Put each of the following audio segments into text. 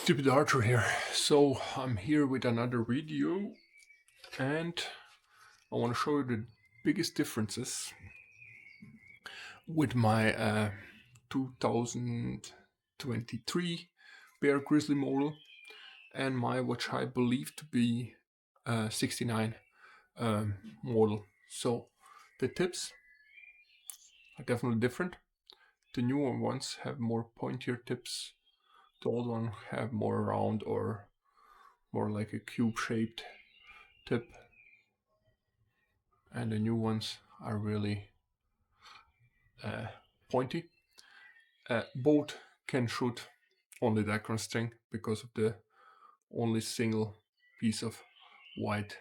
Stippy the Archer here. So I'm here with another video and I want to show you the biggest differences with my 2023 Bear Grizzly model and my which I believe to be 69 model. So the tips are definitely different. The newer ones have more pointier tips. The old one have more round or more like a cube-shaped tip, and the new ones are really pointy. Both can shoot only diagram string because of the only single piece of white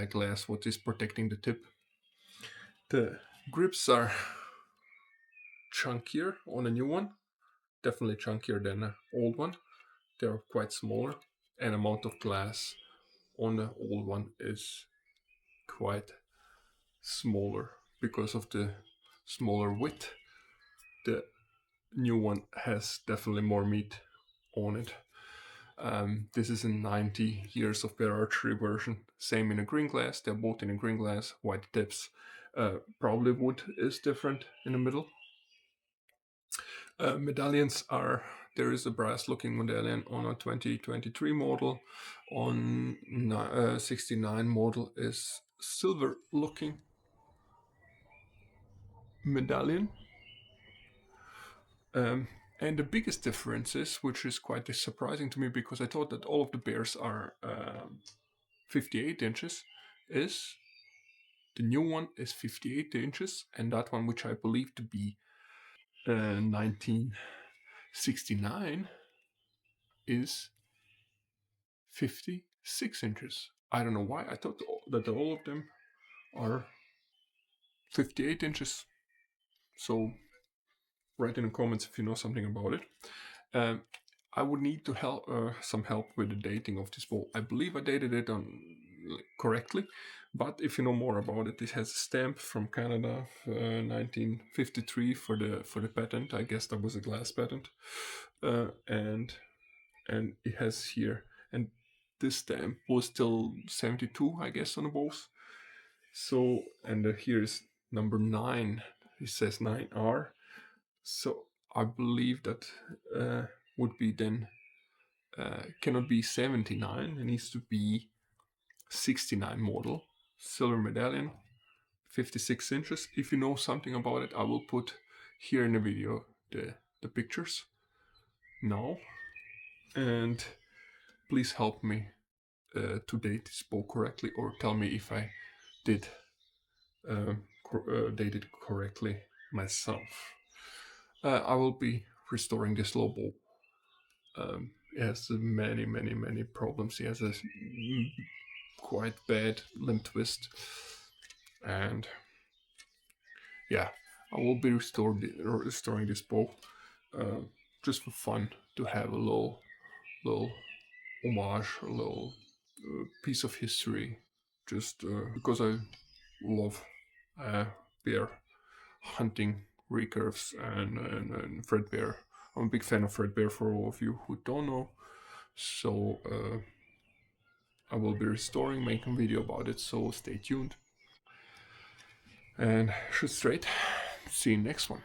glass what is protecting the tip. The grips are chunkier on a new one, definitely chunkier than an old one. They are quite smaller, and amount of glass on the old one is quite smaller because of the smaller width. The new one has definitely more meat on it. This is a 90 years of Bear Archery version. Same in a green glass. They're both in a green glass, white tips. Probably wood is different in the middle. Medallions are, there is a brass looking medallion on a 2023 model. On 69 model is silver looking medallion. And the biggest difference is, which is quite surprising to me because I thought that all of the bears are 58 inches, is the new one is 58 inches, and that one, which I believe to be 1969, is 56 inches. I don't know why. I thought that all of them are 58 inches. So write in the comments if you know something about it. I would need to help some help with the dating of this bow. I believe I dated it correctly, but if you know more about it, this has a stamp from Canada, 1953 for the patent. I guess that was a glass patent, and it has here, and this stamp was till 72, I guess, on the bows. So, and here is number 9. It says 9R. So I believe that would be then cannot be 79. It needs to be 69 model, silver medallion, 56 inches. If you know something about it, I will put here in the video the pictures now, and please help me to date this bow correctly, or tell me if I did date it correctly myself. I will be restoring this low bow. It has many problems. He has a quite bad limb twist, and yeah, I will be restoring this bow just for fun, to have a little homage, a little piece of history, just because I love bear hunting, recurves, and threadbare. I'm a big fan of threadbare, for all of you who don't know. So I will be restoring, making a video about it, so stay tuned. And shoot straight. See you next one.